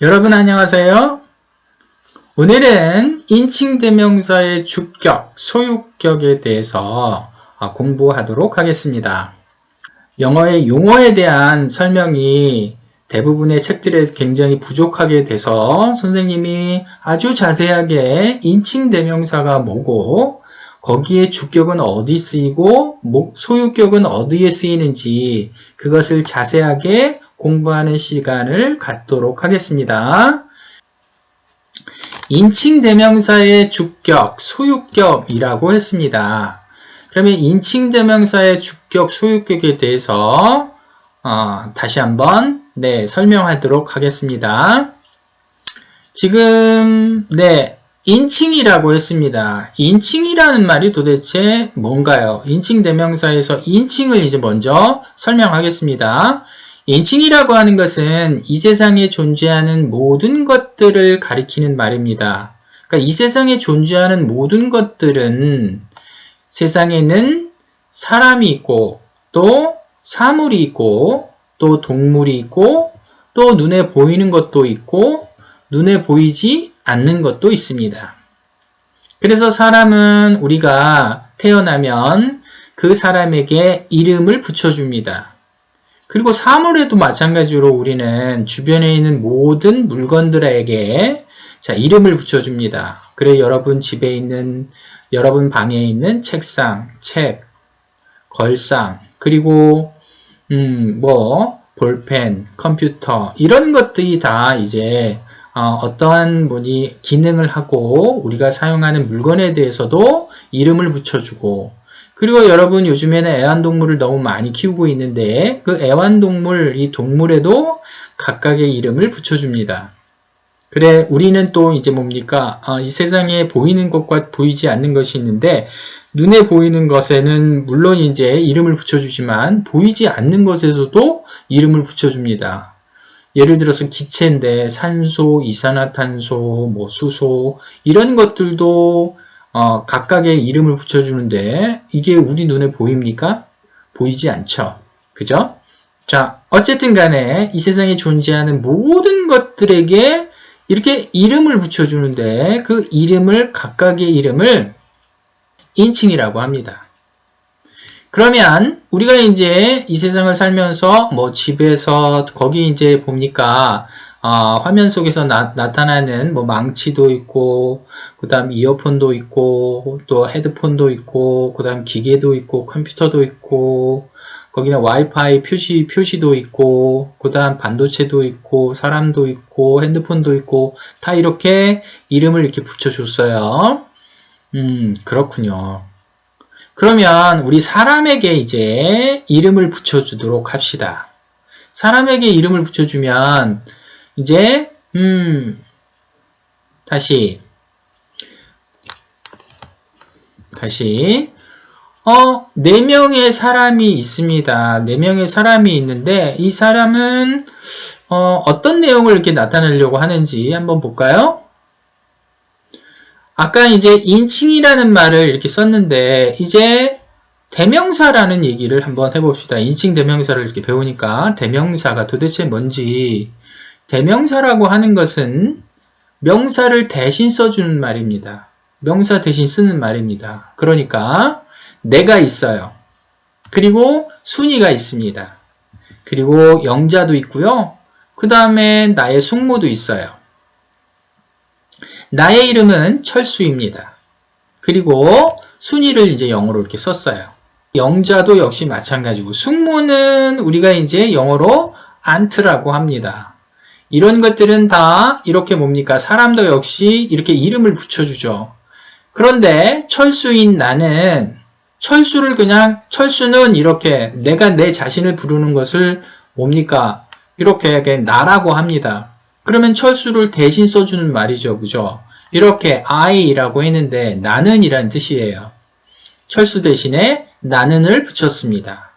여러분 안녕하세요. 오늘은 인칭대명사의 주격, 소유격에 대해서 공부하도록 하겠습니다. 영어의 용어에 대한 설명이 대부분의 책들에 굉장히 부족하게 돼서 선생님이 아주 자세하게 인칭대명사가 뭐고 거기에 주격은 어디 쓰이고 소유격은 어디에 쓰이는지 그것을 자세하게 공부하는 시간을 갖도록 하겠습니다. 인칭대명사의 주격, 소유격이라고 했습니다. 그러면 인칭대명사의 주격, 소유격에 대해서 다시 한번 설명하도록 하겠습니다. 지금 인칭이라고 했습니다. 인칭이라는 말이 도대체 뭔가요? 인칭대명사에서 인칭을 이제 먼저 설명하겠습니다. 인칭이라고 하는 것은 이 세상에 존재하는 모든 것들을 가리키는 말입니다. 그러니까 이 세상에 존재하는 모든 것들은 세상에는 사람이 있고 또 사물이 있고 또 동물이 있고 또 눈에 보이는 것도 있고 눈에 보이지 않는 것도 있습니다. 그래서 사람은 우리가 태어나면 그 사람에게 이름을 붙여줍니다. 그리고 사물에도 마찬가지로 우리는 주변에 있는 모든 물건들에게 이름을 붙여줍니다. 그래 여러분 집에 있는, 여러분 방에 있는 책상, 책, 걸상, 그리고 볼펜, 컴퓨터 이런 것들이 다 이제 어떠한 기능을 하고 우리가 사용하는 물건에 대해서도 이름을 붙여주고 그리고 여러분 요즘에는 애완동물을 너무 많이 키우고 있는데 그 애완동물, 이 동물에도 각각의 이름을 붙여줍니다. 그래 우리는 또 이제 뭡니까? 이 세상에 보이는 것과 보이지 않는 것이 있는데 눈에 보이는 것에는 물론 이제 이름을 붙여주지만 보이지 않는 것에서도 이름을 붙여줍니다. 예를 들어서 기체인데 산소, 이산화탄소, 수소 이런 것들도 각각의 이름을 붙여주는데 이게 우리 눈에 보입니까? 보이지 않죠. 그죠? 자, 어쨌든 간에 이 세상에 존재하는 모든 것들에게 이렇게 이름을 붙여주는데 그 이름을, 각각의 이름을 인칭이라고 합니다. 그러면 우리가 이제 이 세상을 살면서 집에서 거기 이제 봅니까? 화면 속에서 나타나는 망치도 있고, 그 다음 이어폰도 있고, 또 헤드폰도 있고, 그 다음 기계도 있고, 컴퓨터도 있고, 거기는 와이파이 표시도 있고, 그 다음 반도체도 있고, 사람도 있고, 핸드폰도 있고, 다 이렇게 이름을 이렇게 붙여줬어요. 그렇군요. 그러면 우리 사람에게 이제 이름을 붙여주도록 합시다. 사람에게 이름을 붙여주면 이제 다시 4명의 사람이 있습니다. 4명의 사람이 있는데 이 사람은 어떤 내용을 이렇게 나타내려고 하는지 한번 볼까요? 아까 이제 인칭이라는 말을 이렇게 썼는데 이제 대명사라는 얘기를 한번 해봅시다. 인칭 대명사를 이렇게 배우니까 대명사가 도대체 뭔지. 대명사라고 하는 것은 명사를 대신 써주는 말입니다. 명사 대신 쓰는 말입니다. 그러니까 내가 있어요. 그리고 순이가 있습니다. 그리고 영자도 있고요. 그 다음에 나의 숙모도 있어요. 나의 이름은 철수입니다. 그리고 순이를 이제 영어로 이렇게 썼어요. 영자도 역시 마찬가지고 숙모는 우리가 이제 영어로 aunt라고 합니다. 이런 것들은 다 이렇게 뭡니까? 사람도 역시 이렇게 이름을 붙여주죠. 그런데 철수인 나는 철수는 이렇게 내가 내 자신을 부르는 것을 뭡니까? 이렇게 나라고 합니다. 그러면 철수를 대신 써주는 말이죠. 그죠? 이렇게 I라고 했는데 나는 이란 뜻이에요. 철수 대신에 나는을 붙였습니다.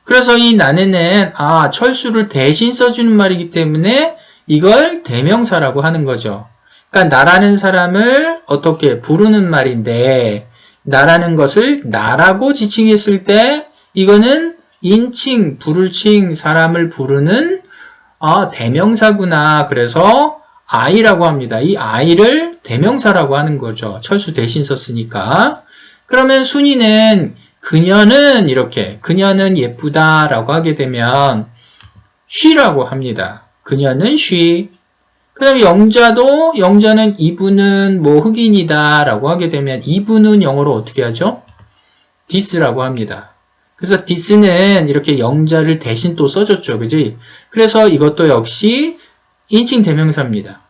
그래서 이 나는은 철수를 대신 써주는 말이기 때문에 이걸 대명사라고 하는 거죠. 그러니까 나라는 사람을 어떻게 부르는 말인데 나라는 것을 나라고 지칭했을 때 이거는 인칭, 불칭, 사람을 부르는 대명사구나. 그래서 I라고 합니다. 이 I를 대명사라고 하는 거죠. 철수 대신 썼으니까. 그러면 순이는 그녀는 이렇게 그녀는 예쁘다라고 하게 되면 she라고 합니다. 그녀는 she. 그 다음에 영자는 이분은 뭐 흑인이다라고 하게 되면 이분은 영어로 어떻게 하죠? this라고 합니다. 그래서 this는 이렇게 영자를 대신 또 써줬죠. 그지? 그래서 이것도 역시 인칭 대명사입니다.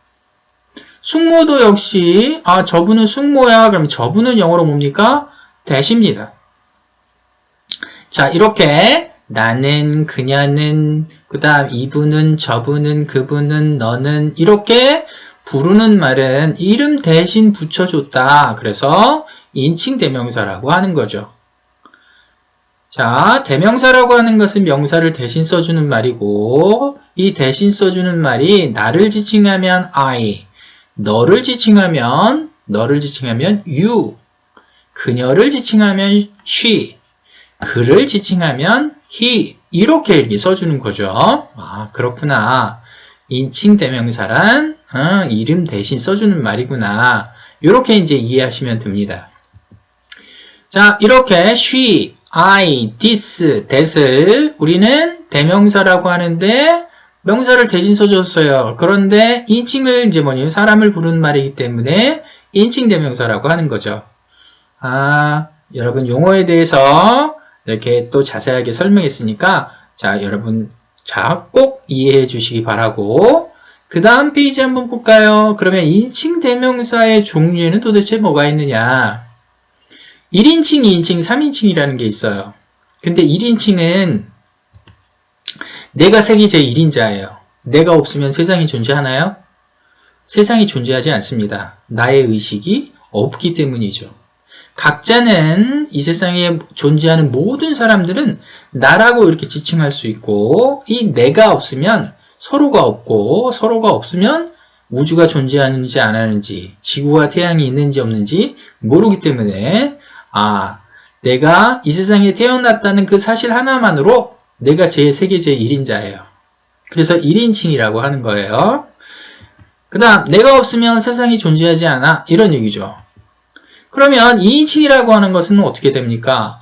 숙모도 역시 저분은 숙모야. 그럼 저분은 영어로 뭡니까? that입니다. 자, 이렇게 나는, 그녀는, 그 다음 이분은, 저분은, 그분은, 너는 이렇게 부르는 말은 이름 대신 붙여줬다. 그래서 인칭 대명사라고 하는 거죠. 자, 대명사라고 하는 것은 명사를 대신 써주는 말이고 이 대신 써주는 말이 나를 지칭하면 I, 너를 지칭하면 you, 그녀를 지칭하면 she, 그를 지칭하면 he, 이렇게 써주는 거죠. 그렇구나. 인칭 대명사란 이름 대신 써주는 말이구나. 이렇게 이제 이해하시면 됩니다. 자, 이렇게 she, I, this, that을 우리는 대명사라고 하는데 명사를 대신 써줬어요. 그런데 인칭을 이제 사람을 부르는 말이기 때문에 인칭 대명사라고 하는 거죠. 여러분 용어에 대해서 이렇게 또 자세하게 설명했으니까 자, 여러분 꼭 이해해 주시기 바라고 그 다음 페이지 한번 볼까요? 그러면 인칭 대명사의 종류에는 도대체 뭐가 있느냐? 1인칭, 2인칭, 3인칭이라는 게 있어요. 근데 1인칭은 내가 세계 제1인자예요. 내가 없으면 세상이 존재하나요? 세상이 존재하지 않습니다. 나의 의식이 없기 때문이죠. 각자는 이 세상에 존재하는 모든 사람들은 나라고 이렇게 지칭할 수 있고 이 내가 없으면 서로가 없고 서로가 없으면 우주가 존재하는지 안 하는지 지구와 태양이 있는지 없는지 모르기 때문에 내가 이 세상에 태어났다는 그 사실 하나만으로 내가 세계 제1인자예요. 그래서 1인칭이라고 하는 거예요. 그 다음 내가 없으면 세상이 존재하지 않아 이런 얘기죠. 그러면 2인칭이라고 하는 것은 어떻게 됩니까?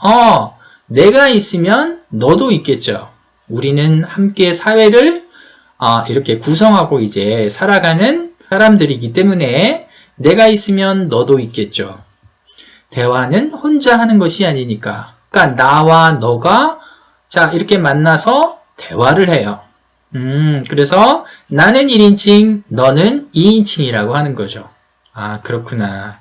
내가 있으면 너도 있겠죠. 우리는 함께 사회를 이렇게 구성하고 이제 살아가는 사람들이기 때문에 내가 있으면 너도 있겠죠. 대화는 혼자 하는 것이 아니니까. 그러니까 나와 너가 이렇게 만나서 대화를 해요. 그래서 나는 1인칭, 너는 2인칭이라고 하는 거죠. 그렇구나.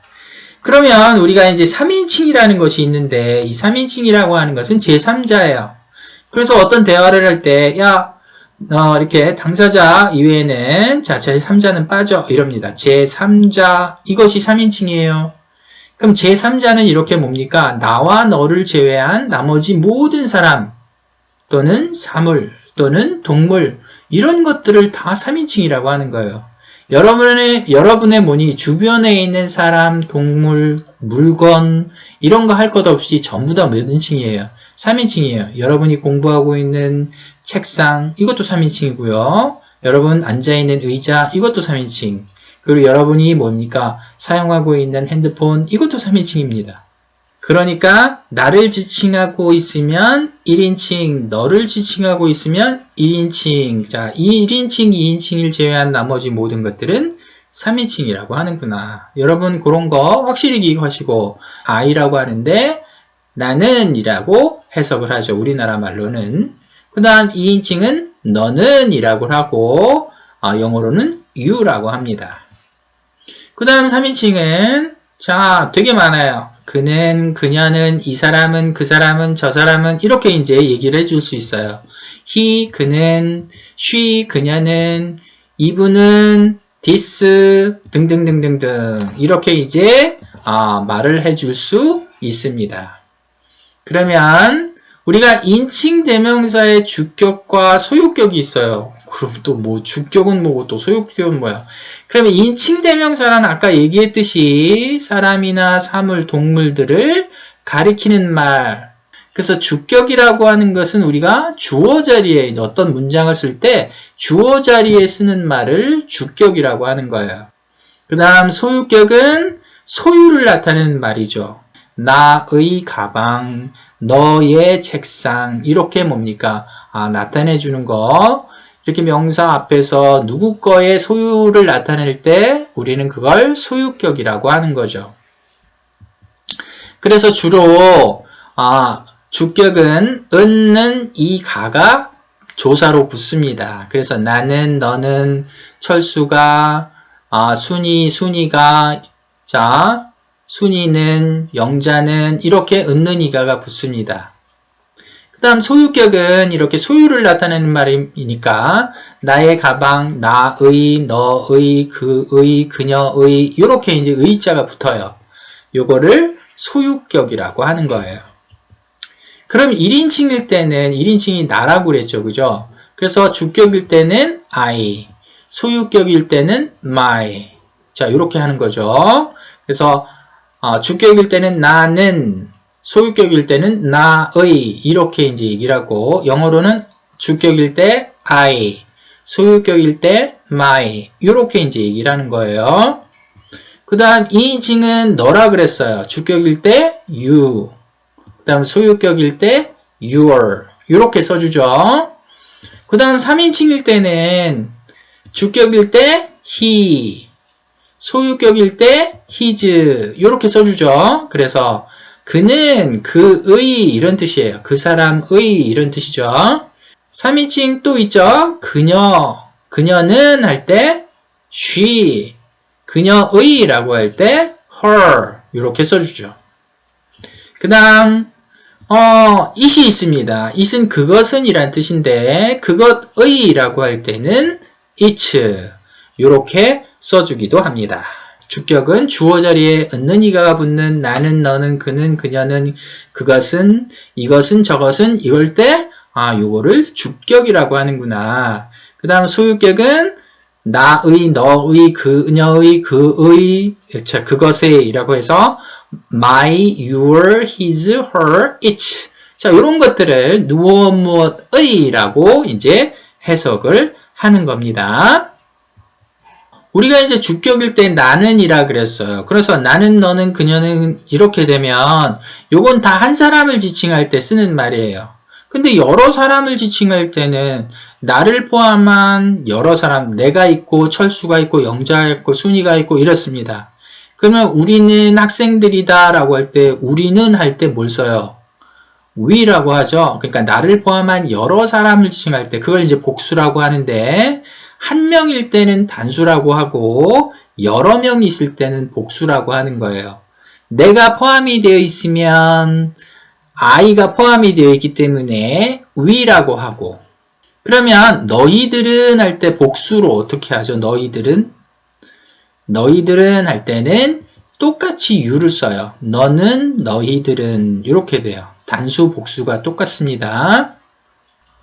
그러면 우리가 이제 3인칭이라는 것이 있는데 이 3인칭이라고 하는 것은 제3자예요. 그래서 어떤 대화를 할 때 이렇게 당사자 이외에는 제3자는 빠져 이럽니다. 제3자 이것이 3인칭이에요. 그럼 제3자는 이렇게 뭡니까? 나와 너를 제외한 나머지 모든 사람 또는 사물 또는 동물 이런 것들을 다 3인칭이라고 하는 거예요. 여러분의 주변에 있는 사람, 동물, 물건 이런 거 할 것 없이 전부 다 몇 인칭이에요? 3인칭이에요. 여러분이 공부하고 있는 책상 이것도 3인칭이고요. 여러분 앉아있는 의자 이것도 3인칭. 그리고 여러분이 사용하고 있는 핸드폰 이것도 3인칭입니다. 그러니까 나를 지칭하고 있으면 1인칭, 너를 지칭하고 있으면 1인칭. 자, 이 1인칭, 2인칭을 제외한 나머지 모든 것들은 3인칭이라고 하는구나. 여러분 그런 거 확실히 기억하시고 I라고 하는데 나는 이라고 해석을 하죠. 우리나라 말로는. 그 다음 2인칭은 너는 이라고 하고 영어로는 you라고 합니다. 그 다음 3인칭은 되게 많아요. 그는, 그녀는, 이 사람은, 그 사람은, 저 사람은 이렇게 이제 얘기를 해줄 수 있어요. he, 그는, she, 그녀는, 이분은, this 등등등등등 이렇게 이제 말을 해줄 수 있습니다. 그러면 우리가 인칭 대명사의 주격과 소유격이 있어요. 그럼 또 주격은 뭐고 또 소유격은 뭐야? 그러면 인칭 대명사란 아까 얘기했듯이 사람이나 사물, 동물들을 가리키는 말. 그래서 주격이라고 하는 것은 우리가 주어 자리에 어떤 문장을 쓸 때 주어 자리에 쓰는 말을 주격이라고 하는 거예요. 그 다음 소유격은 소유를 나타내는 말이죠. 나의 가방, 너의 책상 이렇게 뭡니까? 나타내 주는 거. 이렇게 명사 앞에서 누구 거의 소유를 나타낼 때 우리는 그걸 소유격이라고 하는 거죠. 그래서 주로 주격은 은는 이 가가 조사로 붙습니다. 그래서 나는, 너는, 철수가, 순이가, 자, 순이는, 영자는 이렇게 은는 이가가 붙습니다. 그 다음 소유격은 이렇게 소유를 나타내는 말이니까 나의 가방, 나의, 너의, 그의, 그녀의 이렇게 이제 의자가 붙어요. 요거를 소유격이라고 하는 거예요. 그럼 1인칭일 때는 1인칭이 나라고 그랬죠. 그죠? 그래서 주격일 때는 I, 소유격일 때는 my. 자, 이렇게 하는 거죠. 그래서 주격일 때는 나는, 소유격일 때는 나의 이렇게 이제 얘기를 하고 영어로는 주격일 때 I, 소유격일 때 my 이렇게 이제 얘기를 하는 거예요. 그 다음 2인칭은 너라 그랬어요. 주격일 때 you, 그 다음 소유격일 때 your 이렇게 써주죠. 그 다음 3인칭일 때는 주격일 때 he, 소유격일 때 his 이렇게 써주죠. 그래서 그는, 그의 이런 뜻이에요. 그 사람의 이런 뜻이죠. 3인칭 또 있죠. 그녀는 할 때 she, 그녀의 라고 할 때 her 이렇게 써주죠. 그 다음 it이 있습니다. it은 그것은 이란 뜻인데 그것의 라고 할 때는 it 이렇게 써주기도 합니다. 주격은 주어 자리에 은는 이가가 붙는 나는, 너는, 그는, 그녀는, 그것은, 이것은, 저것은 이럴 때 요거를 주격이라고 하는구나. 그 다음 소유격은 나의, 너의, 그녀의, 그의, 그것의 이라고 해서 my, your, his, her, its. 자, 이런 것들을 무엇의 라고 이제 해석을 하는 겁니다. 우리가 이제 주격일 때 나는이라 그랬어요. 그래서 나는, 너는, 그녀는 이렇게 되면 요건 다 한 사람을 지칭할 때 쓰는 말이에요. 근데 여러 사람을 지칭할 때는 나를 포함한 여러 사람, 내가 있고 철수가 있고 영자가 있고 순이가 있고 이렇습니다. 그러면 우리는 학생들이다 라고 할 때 우리는 할 때 뭘 써요? we라고 하죠. 그러니까 나를 포함한 여러 사람을 지칭할 때 그걸 이제 복수라고 하는데 한 명일 때는 단수라고 하고 여러 명이 있을 때는 복수라고 하는 거예요. 내가 포함이 되어 있으면 I가 포함이 되어 있기 때문에 we라고 하고 그러면 너희들은 할 때 복수로 어떻게 하죠? 너희들은 할 때는 똑같이 you를 써요. 너는, 너희들은 이렇게 돼요. 단수, 복수가 똑같습니다.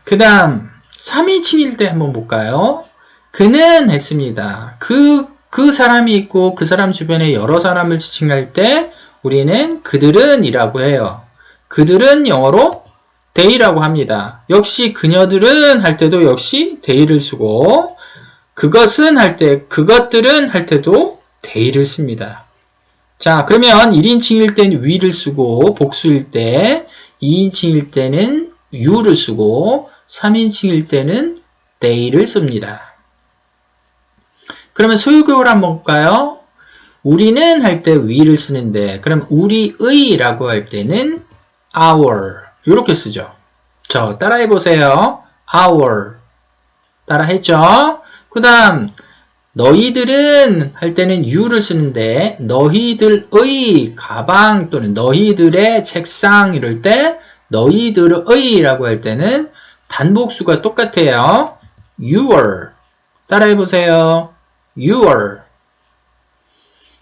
그 다음 3인칭일 때 한번 볼까요? 그는 했습니다. 그 사람이 있고 그 사람 주변에 여러 사람을 지칭할 때 우리는 그들은 이라고 해요. 그들은 영어로 they라고 합니다. 역시 그녀들은 할 때도 역시 they를 쓰고 그것은 할 때, 그것들은 할 때도 they를 씁니다. 자, 그러면 1인칭일 때는 we를 쓰고 복수일 때 2인칭일 때는 you를 쓰고 3인칭일 때는 they를 씁니다. 그러면 소유격을 한번 볼까요? 우리는 할 때 we를 쓰는데 그럼 우리의 라고 할 때는 our 이렇게 쓰죠. 저 따라해 보세요. our 따라 했죠? 그 다음 너희들은 할 때는 you를 쓰는데 너희들의 가방 또는 너희들의 책상 이럴 때 너희들의 라고 할 때는 단복수가 똑같아요. your 따라해 보세요. your.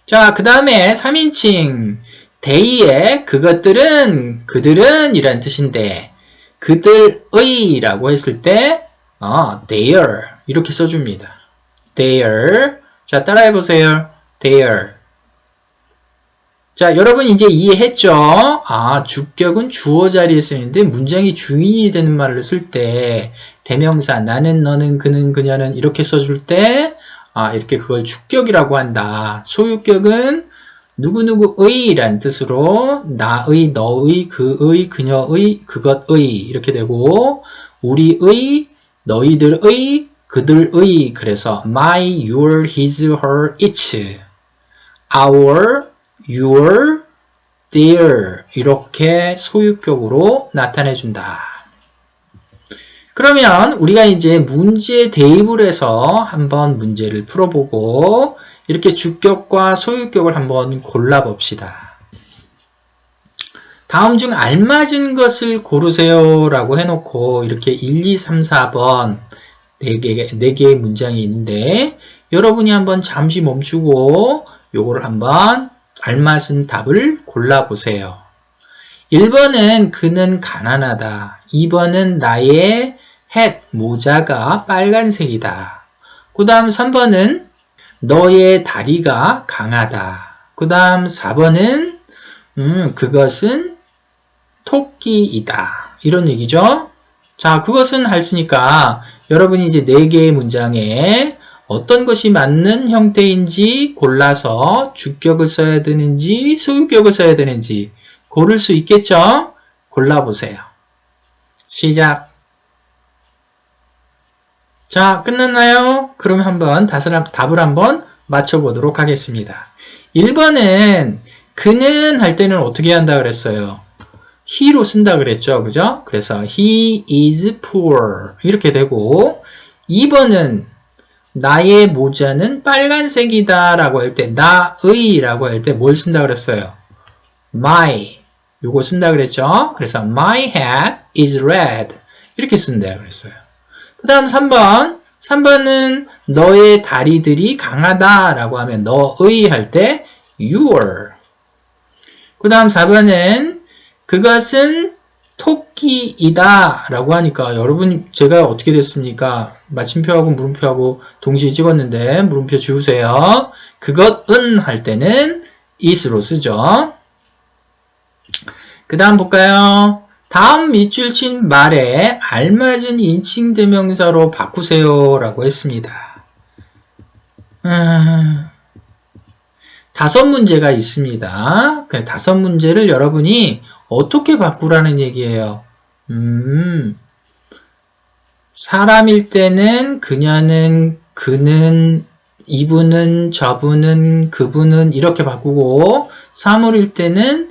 자, 그 다음에 3인칭 they의 그것들은, 그들은 이란 뜻인데 그들의 라고 했을 때 their 이렇게 써줍니다. their. 자, 따라해 보세요. their. 자, 여러분 이제 이해했죠? 아, 주격은 주어 자리에 쓰는데 문장이 주인이 되는 말을 쓸 때 대명사 나는, 너는, 그는, 그녀는 이렇게 써줄 때 이렇게 그걸 주격이라고 한다. 소유격은 누구누구의 라는 뜻으로 나의, 너의, 그의, 그녀의, 그것의 이렇게 되고 우리의, 너희들의, 그들의 그래서 my, your, his, her, its our, your, their 이렇게 소유격으로 나타내준다. 그러면 우리가 이제 문제 대입을 해서 한번 문제를 풀어보고 이렇게 주격과 소유격을 한번 골라봅시다. 다음 중 알맞은 것을 고르세요 라고 해놓고 이렇게 1, 2, 3, 4번 4개의 문장이 있는데 여러분이 한번 잠시 멈추고 요거를 한번 알맞은 답을 골라보세요. 1번은 그는 가난하다. 2번은 나의 hat, 모자가 빨간색이다. 그 다음 3번은 너의 다리가 강하다. 그 다음 4번은 그것은 토끼이다. 이런 얘기죠. 자, 그것은 했으니까 여러분이 이제 4개의 문장에 어떤 것이 맞는 형태인지 골라서 주격을 써야 되는지 소유격을 써야 되는지 고를 수 있겠죠? 골라보세요. 시작. 자, 끝났나요? 그럼 한번 답을 한번 맞춰보도록 하겠습니다. 1번은 그는 할 때는 어떻게 한다 그랬어요? he로 쓴다 그랬죠. 그죠? 그래서 he is poor 이렇게 되고 2번은 나의 모자는 빨간색이다 라고 할 때 나의 라고 할 때 뭘 쓴다 그랬어요? my 요거 쓴다 그랬죠. 그래서 my hat is red 이렇게 쓴다 그랬어요. 그 다음 3번은 너의 다리들이 강하다 라고 하면 너의 할 때 your. 그 다음 4번은 그것은 토끼이다 라고 하니까 여러분 제가 어떻게 됐습니까? 마침표하고 물음표하고 동시에 찍었는데 물음표 지우세요. 그것은 할 때는 is로 쓰죠. 그 다음 볼까요? 다음 밑줄 친 말에 알맞은 인칭 대명사로 바꾸세요 라고 했습니다. 5문제가 있습니다. 그 5문제를 여러분이 어떻게 바꾸라는 얘기예요? 사람일 때는 그녀는, 그는, 이분은, 저분은, 그분은 이렇게 바꾸고 사물일 때는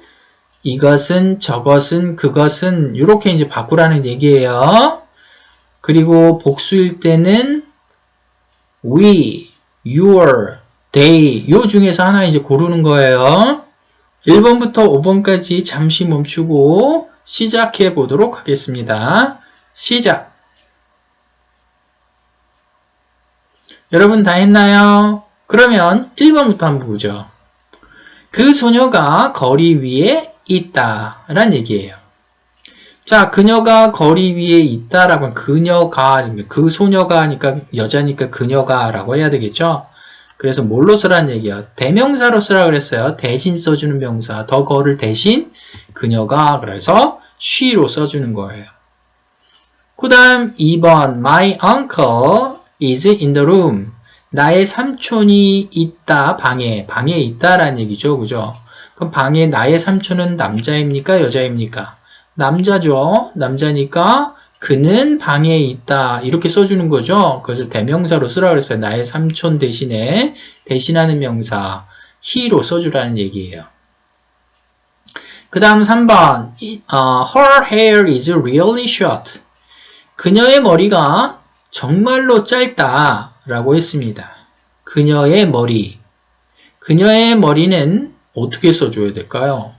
이것은, 저것은, 그것은 이렇게 이제 바꾸라는 얘기예요. 그리고 복수일 때는 we, your, they 요 중에서 하나 이제 고르는 거예요. 1번부터 5번까지 잠시 멈추고 시작해 보도록 하겠습니다. 시작! 여러분 다 했나요? 그러면 1번부터 한번 보죠. 그 소녀가 거리 위에 있다 라는 얘기예요. 자, 그녀가 거리 위에 있다라고 하면 그녀가, 그 소녀가 하니까 여자니까 그녀가 라고 해야 되겠죠? 그래서 뭘로 쓰라는 얘기예요? 대명사로 쓰라 그랬어요. 대신 써주는 명사. 더 거를 대신 그녀가 그래서 she로 써주는 거예요. 그 다음 2번 My uncle is in the room. 나의 삼촌이 있다. 방에 있다라는 얘기죠. 그죠? 그럼 방에 나의 삼촌은 남자입니까? 여자입니까? 남자죠. 남자니까 그는 방에 있다. 이렇게 써주는 거죠. 그래서 대명사로 쓰라 그랬어요. 나의 삼촌 대신에 대신하는 명사 he로 써주라는 얘기예요. 그 다음 3번 Her hair is really short. 그녀의 머리가 정말로 짧다 라고 했습니다. 그녀의 머리는 어떻게 써줘야 될까요?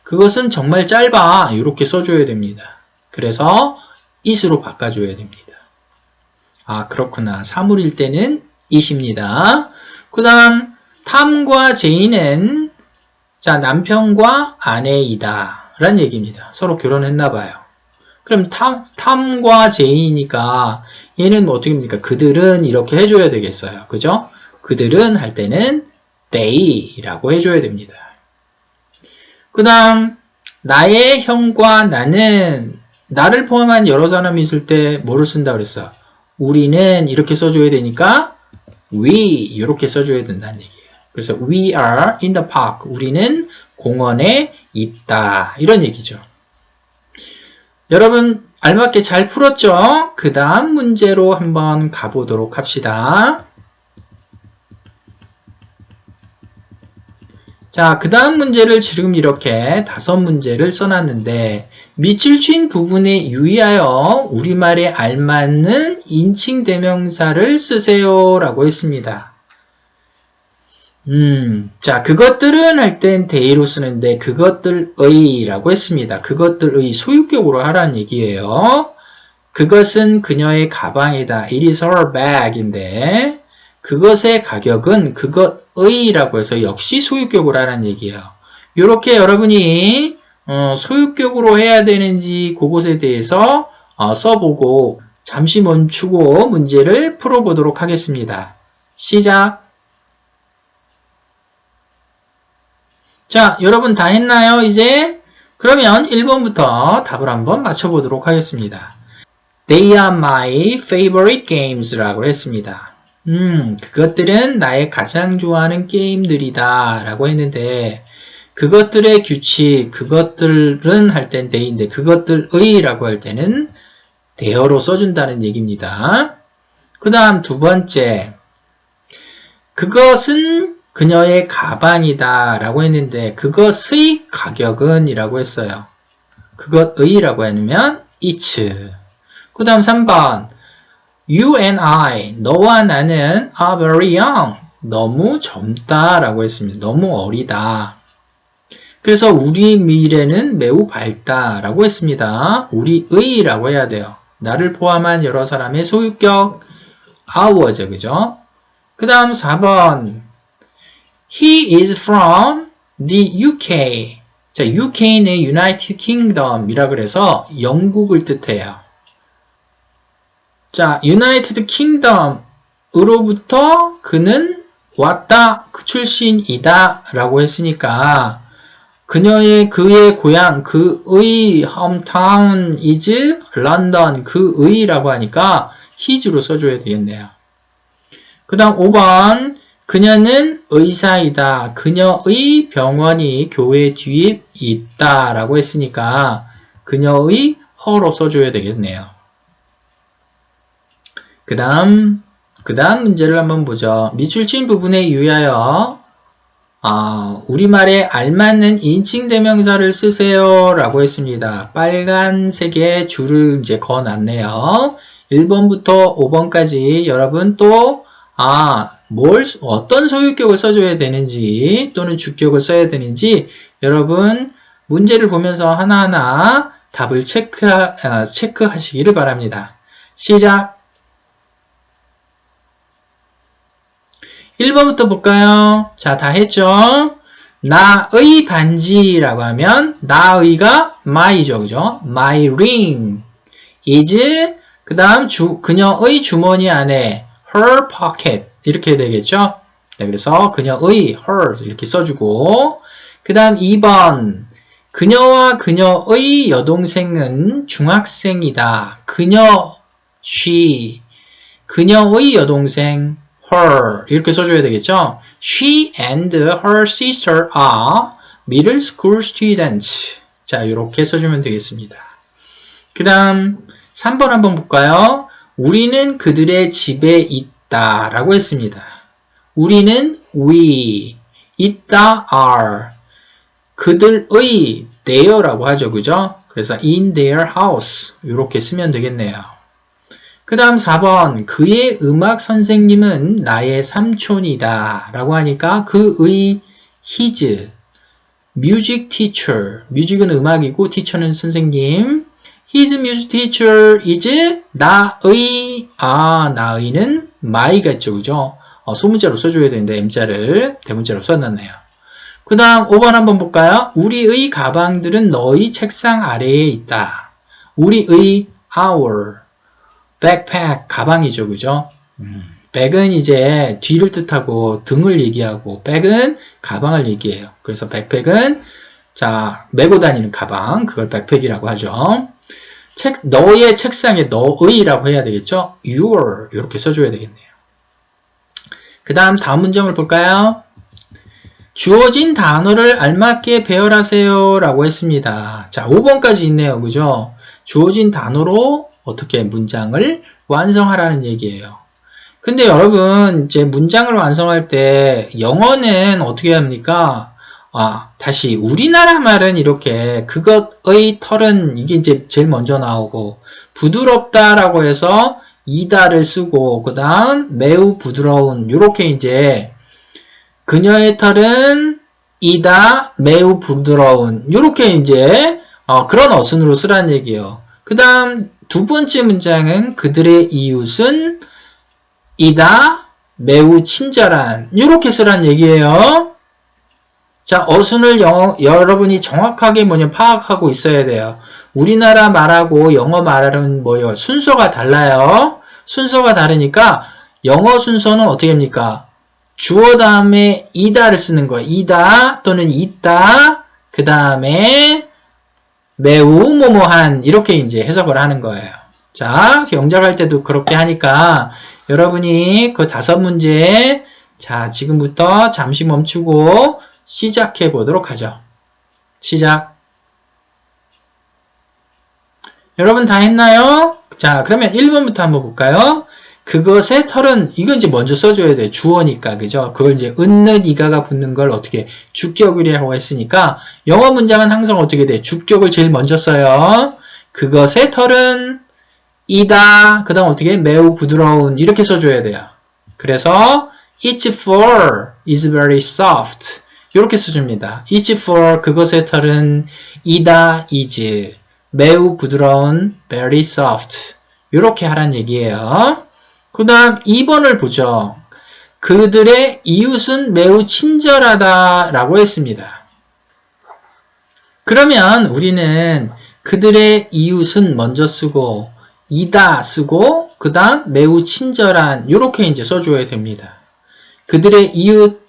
그것은 정말 짧아 이렇게 써줘야 됩니다. 그래서 it으로 바꿔줘야 됩니다. 아 그렇구나. 사물일 때는 it입니다. 그 다음 탐과 제이는 자 남편과 아내이다 라는 얘기입니다. 서로 결혼했나봐요. 그럼 탐과 제이니까 얘는 뭐 어떻게 합니까? 그들은 이렇게 해줘야 되겠어요. 그죠? 그들은 할 때는 they라고 해줘야 됩니다. 그 다음 나의 형과 나는 나를 포함한 여러 사람이 있을 때 뭐를 쓴다 그랬어? 우리는 이렇게 써줘야 되니까 we 이렇게 써줘야 된다는 얘기예요. 그래서 we are in the park. 우리는 공원에 있다. 이런 얘기죠. 여러분 알맞게 잘 풀었죠? 그 다음 문제로 한번 가보도록 합시다. 자, 그 다음 문제를 지금 이렇게 5문제를 써놨는데 밑줄 친 부분에 유의하여 우리말에 알맞는 인칭 대명사를 쓰세요 라고 했습니다. 자, 그것들은 할 땐 they로 쓰는데 그것들의 라고 했습니다. 그것들의 소유격으로 하라는 얘기예요. 그것은 그녀의 가방이다. It is her bag인데 그것의 가격은 그것의 라고 해서 역시 소유격으로 하라는 얘기예요. 이렇게 여러분이 소유격으로 해야 되는지 그것에 대해서 써보고 잠시 멈추고 문제를 풀어보도록 하겠습니다. 시작! 자, 여러분 다 했나요, 이제? 그러면 1번부터 답을 한번 맞춰보도록 하겠습니다. They are my favorite games 라고 했습니다. 그것들은 나의 가장 좋아하는 게임들이다 라고 했는데 그것들의 규칙, 그것들은 할 땐 they인데 그것들의 라고 할 때는 they로 써준다는 얘기입니다. 그 다음 두 번째 그것은 그녀의 가방이다 라고 했는데 그것의 가격은 이라고 했어요. 그것의 라고 하면 it's. 그 다음 3번 You and I, 너와 나는 are very young. 너무 젊다 라고 했습니다. 너무 어리다. 그래서 우리 미래는 매우 밝다 라고 했습니다. 우리의 라고 해야 돼요. 나를 포함한 여러 사람의 소유격 our죠. 그죠? 그 다음 4번 He is from the UK. 자, UK는 United Kingdom이라 그래서 영국을 뜻해요. 자, United Kingdom으로부터 그는 왔다, 그 출신이다 라고 했으니까 그의 고향, 그의 hometown is London, 그의 라고 하니까 his로 써줘야 되겠네요. 그 다음 5번 그녀는 의사이다. 그녀의 병원이 교회 뒤에 있다 라고 했으니까 그녀의 her로 써줘야 되겠네요. 그 다음 문제를 한번 보죠. 밑줄 친 부분에 유의하여 우리말에 알맞는 인칭 대명사를 쓰세요 라고 했습니다. 빨간색의 줄을 이제 그어놨네요. 1번부터 5번까지 여러분 또 어떤 소유격을 써줘야 되는지 또는 주격을 써야 되는지 여러분 문제를 보면서 하나하나 답을 체크하시기를 바랍니다. 시작! 1번부터 볼까요? 자, 다 했죠? 나의 반지라고 하면 나의가 my죠. 그죠? My ring is 그 다음 그녀의 주머니 안에 her pocket 이렇게 되겠죠? 네, 그래서 그녀의 her 이렇게 써주고 그 다음 2번 그녀와 그녀의 여동생은 중학생이다. she 그녀의 여동생 her 이렇게 써줘야 되겠죠? She and her sister are middle school students. 자, 이렇게 써주면 되겠습니다. 그 다음 3번 한번 볼까요? 우리는 그들의 집에 있다 라고 했습니다. 우리는 we, 있다 are, 그들의 their라고 하죠. 그죠? 그래서 in their house 이렇게 쓰면 되겠네요. 그 다음 4번 그의 음악 선생님은 나의 삼촌이다 라고 하니까 그의 his music teacher 뮤직은 음악이고 teacher는 선생님 his music teacher is 나의는 my가 있죠. 그죠? 소문자로 써줘야 되는데 M자를 대문자로 써놨네요. 그 다음 5번 한번 볼까요? 우리의 가방들은 너의 책상 아래에 있다. 우리의 our backpack 가방이죠. 그죠? 백은 이제 뒤를 뜻하고 등을 얘기하고 백은 가방을 얘기해요. 그래서 백팩은 자, 메고 다니는 가방, 그걸 백팩이라고 하죠. 너의 책상에 너의라고 해야 되겠죠? your 이렇게 써줘야 되겠네요. 그 다음 문장을 볼까요? 주어진 단어를 알맞게 배열하세요 라고 했습니다. 자, 5번까지 있네요. 그죠? 주어진 단어로 어떻게 문장을 완성하라는 얘기예요. 근데 여러분, 이제 문장을 완성할 때 영어는 어떻게 합니까? 다시 우리나라 말은 이렇게 그것의 털은 이게 이제 제일 먼저 나오고 부드럽다라고 해서 이다를 쓰고 그 다음 매우 부드러운 이렇게 이제 그녀의 털은 이다 매우 부드러운 이렇게 이제 그런 어순으로 쓰라는 얘기예요. 그 다음 두 번째 문장은 그들의 이웃은 이다 매우 친절한 이렇게 쓰라는 얘기예요. 자, 어순을 여러분이 정확하게 파악하고 있어야 돼요. 우리나라 말하고 영어 말은 뭐예요? 순서가 달라요. 순서가 다르니까 영어 순서는 어떻게 합니까? 주어 다음에 이다를 쓰는 거예요. 이다 또는 있다 그 다음에 매우 뭐뭐한 이렇게 이제 해석을 하는 거예요. 자, 영작할 때도 그렇게 하니까 여러분이 그 5문제 자, 지금부터 잠시 멈추고 시작해 보도록 하죠. 시작. 여러분 다 했나요? 자, 그러면 1번부터 한번 볼까요? 그것의 털은, 이거 이제 먼저 써줘야 돼요. 주어니까, 그죠? 그걸 이제 은는 이가가 붙는 걸 어떻게 주격이라고 했으니까, 영어 문장은 항상 어떻게 돼? 주격을 제일 먼저 써요. 그것의 털은 이다. 그 다음 어떻게? 매우 부드러운. 이렇게 써줘야 돼요. 그래서, its fur is very soft. 이렇게 써줍니다. its fur, 그것의 털은 이다, is. 매우 부드러운, very soft. 이렇게 하란 얘기예요. 그 다음 2번을 보죠. 그들의 이웃은 매우 친절하다 라고 했습니다. 그러면 우리는 그들의 이웃은 먼저 쓰고 이다 쓰고 그 다음 매우 친절한 이렇게 이제 써줘야 됩니다. 그들의 이웃,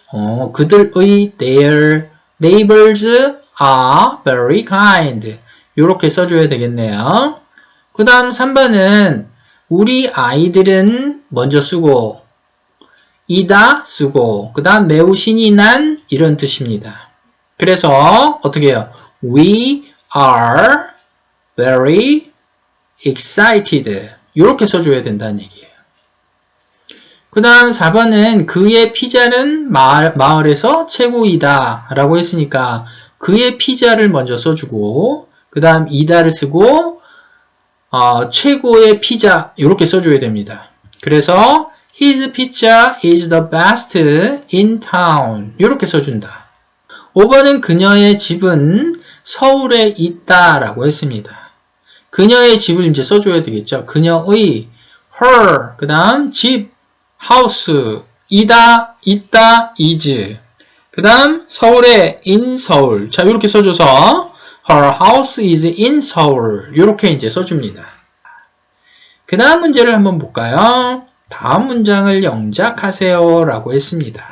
그들의 their neighbors are very kind. 이렇게 써줘야 되겠네요. 그 다음 3번은 우리 아이들은 먼저 쓰고 이다 쓰고 그 다음 매우 신이 난 이런 뜻입니다. 그래서 어떻게 해요? We are very excited 이렇게 써줘야 된다는 얘기예요. 그 다음 4번은 그의 피자는 마을에서 최고이다 라고 했으니까 그의 피자를 먼저 써주고 그 다음 이다를 쓰고 최고의 피자 이렇게 써줘야 됩니다. 그래서 His pizza is the best in town 이렇게 써준다. 5번은 그녀의 집은 서울에 있다 라고 했습니다. 그녀의 집을 이제 써줘야 되겠죠. 그녀의 her 그 다음 집 house 이다 있다 is 그 다음 서울에 in 서울 자 이렇게 써줘서 Her house is in Seoul. 이렇게 이제 써줍니다. 그 다음 문제를 한번 볼까요? 다음 문장을 영작하세요. 라고 했습니다.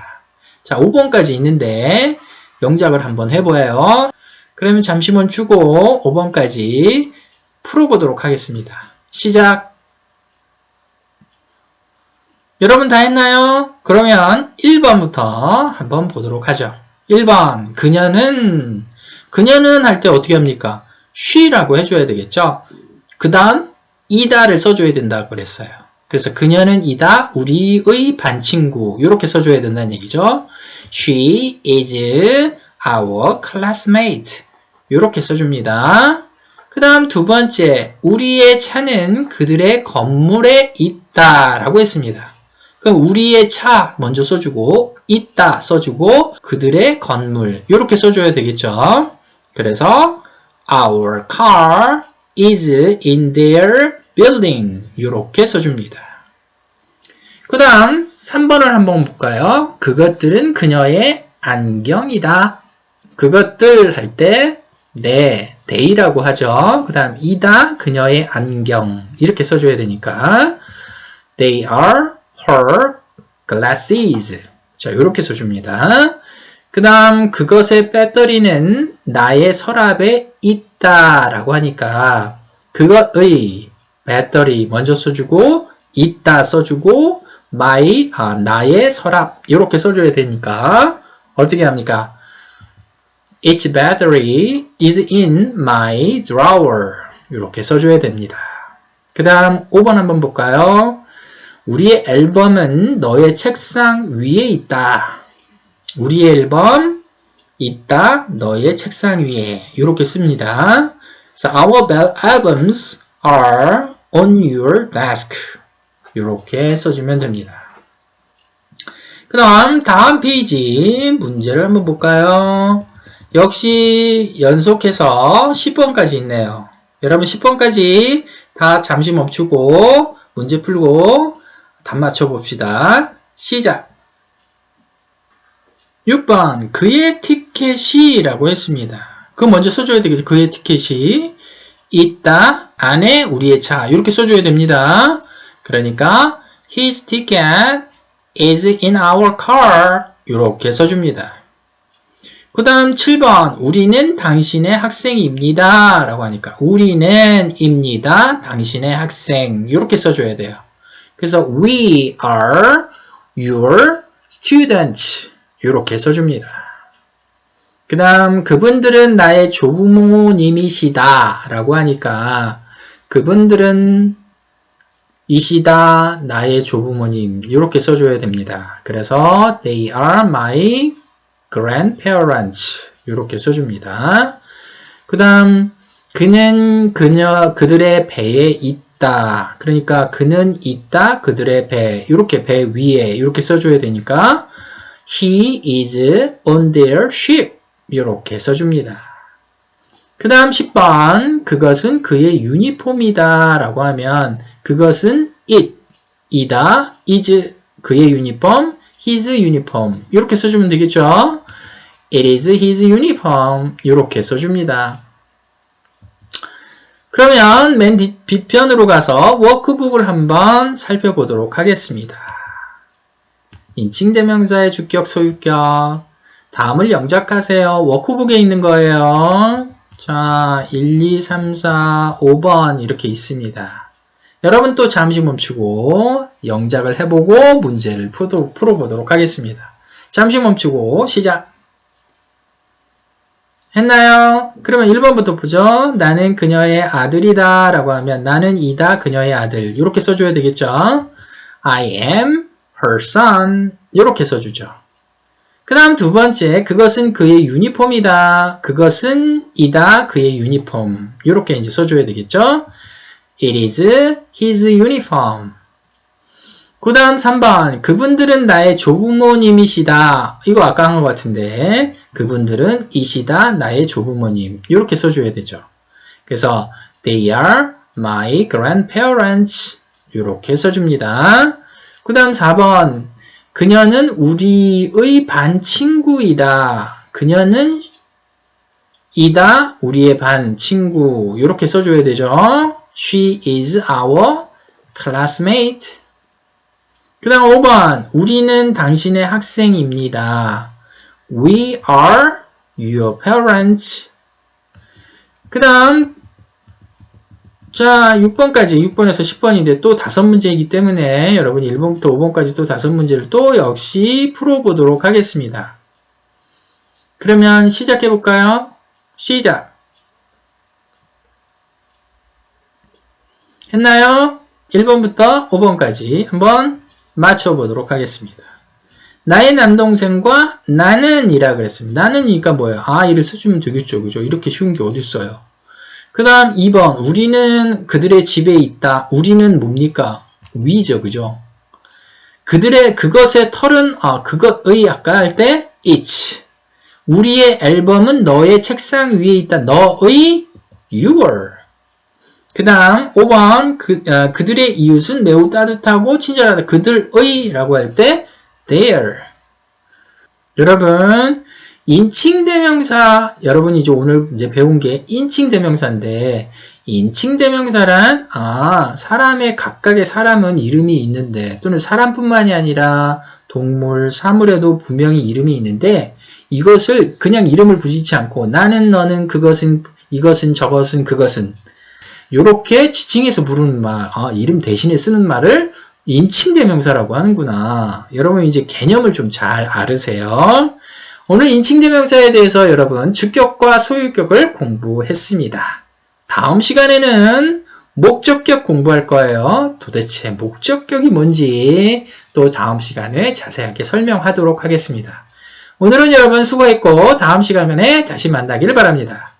자, 5번까지 있는데, 영작을 한번 해보아요. 그러면 잠시 멈추고 5번까지 풀어보도록 하겠습니다. 시작! 여러분 다 했나요? 그러면 1번부터 한번 보도록 하죠. 1번, 그녀는 할 때 어떻게 합니까? she라고 해줘야 되겠죠? 그 다음 이다를 써줘야 된다고 그랬어요. 그래서 그녀는 이다 우리의 반친구 이렇게 써줘야 된다는 얘기죠. She is our classmate 이렇게 써줍니다. 그 다음 두 번째 우리의 차는 그들의 건물에 있다 라고 했습니다. 그럼 우리의 차 먼저 써주고 있다 써주고 그들의 건물 이렇게 써줘야 되겠죠. 그래서 our car is in their building 이렇게 써줍니다. 그 다음 3번을 한번 볼까요? 그것들은 그녀의 안경이다. 그것들 할 때 네, they라고 하죠. 그 다음 이다 그녀의 안경 이렇게 써줘야 되니까 they are her glasses 자 이렇게 써줍니다. 그 다음 그것의 배터리는 나의 서랍에 있다 라고 하니까 그것의 배터리 먼저 써주고 있다 써주고 나의 서랍 이렇게 써줘야 되니까 어떻게 합니까? Its battery is in my drawer 이렇게 써줘야 됩니다. 그 다음 5번 한번 볼까요? 우리의 앨범은 너의 책상 위에 있다. 우리의 앨범 있다. 너의 책상 위에 이렇게 씁니다. So our albums are on your desk. 이렇게 써주면 됩니다. 그 다음 페이지 문제를 한번 볼까요? 역시 연속해서 10번까지 있네요. 여러분 10번까지 다 잠시 멈추고 문제 풀고 답 맞춰봅시다. 시작! 6번 그의 티켓이 라고 했습니다. 그거 먼저 써줘야 되겠죠. 그의 티켓이 있다. 안에 우리의 차 이렇게 써줘야 됩니다. 그러니까 His ticket is in our car 이렇게 써줍니다. 그 다음 7번 우리는 당신의 학생입니다 라고 하니까 우리는 입니다. 당신의 학생 이렇게 써줘야 돼요. 그래서 We are your students 이렇게 써줍니다. 그 다음 그분들은 나의 조부모님이시다 라고 하니까 그분들은 이시다 나의 조부모님 이렇게 써줘야 됩니다. 그래서 They are my grandparents 이렇게 써줍니다. 그 다음 그는 그들의 배에 있다. 그러니까 그는 있다 그들의 배 이렇게 배 위에 이렇게 써줘야 되니까 He is on their ship 이렇게 써줍니다. 그 다음 10번 그것은 그의 유니폼이다 라고 하면 그것은 이다 is 그의 유니폼 his uniform 이렇게 써주면 되겠죠. It is his uniform 이렇게 써줍니다. 그러면 맨 뒤편으로 가서 워크북을 한번 살펴보도록 하겠습니다. 인칭대명사의 주격, 소유격 다음을 영작하세요. 워크북에 있는 거예요. 자, 1, 2, 3, 4, 5번 이렇게 있습니다. 여러분 또 잠시 멈추고 영작을 해보고 문제를 풀어보도록 하겠습니다. 잠시 멈추고 시작! 했나요? 그러면 1번부터 보죠. 나는 그녀의 아들이다 라고 하면 나는 이다 그녀의 아들 이렇게 써줘야 되겠죠. I am her son 이렇게 써주죠. 그 다음 두 번째 그것은 그의 유니폼이다. 그것은 이다 그의 유니폼 이렇게 이제 써줘야 되겠죠. It is his uniform. 그 다음 3번 그분들은 나의 조부모님이시다. 이거 아까 한 것 같은데 그분들은 이시다 나의 조부모님 이렇게 써줘야 되죠. 그래서 They are my grandparents 이렇게 써줍니다. 그 다음 4번 그녀는 우리의 반 친구이다. 그녀는 이다 우리의 반 친구 이렇게 써줘야 되죠. She is our classmate. 그 다음 5번 우리는 당신의 학생입니다. We are your parents. 그 다음 자 6번까지 6번에서 10번인데 또 5문제이기 때문에 여러분이 1번부터 5번까지 또 5문제를 또 역시 풀어보도록 하겠습니다. 그러면 시작해볼까요? 시작! 했나요? 1번부터 5번까지 한번 맞춰보도록 하겠습니다. 나의 남동생과 나는 이라 그랬습니다. 나는이니까 뭐예요? 이를 써주면 되겠죠. 그죠? 이렇게 쉬운 게 어딨어요. 그 다음 2번 우리는 그들의 집에 있다. 우리는 뭡니까? 위죠. 그죠? 그것의 털은 그것의 아까 할 때 its. 우리의 앨범은 너의 책상 위에 있다. 너의 your. 그 다음 5번 그들의 이웃은 매우 따뜻하고 친절하다. 그들의 라고 할 때 their. 여러분 인칭대명사 여러분이 이제 오늘 이제 배운 게 인칭대명사인데 인칭대명사란 사람의 각각의 사람은 이름이 있는데 또는 사람뿐만이 아니라 동물, 사물에도 분명히 이름이 있는데 이것을 그냥 이름을 붙이지 않고 나는, 너는, 그것은, 이것은, 저것은, 그것은 요렇게 지칭해서 부르는 말, 이름 대신에 쓰는 말을 인칭대명사라고 하는구나. 여러분 이제 개념을 좀 잘 알으세요. 오늘 인칭대명사에 대해서 여러분 주격과 소유격을 공부했습니다. 다음 시간에는 목적격 공부할 거예요. 도대체 목적격이 뭔지 또 다음 시간에 자세하게 설명하도록 하겠습니다. 오늘은 여러분 수고했고 다음 시간에 다시 만나기를 바랍니다.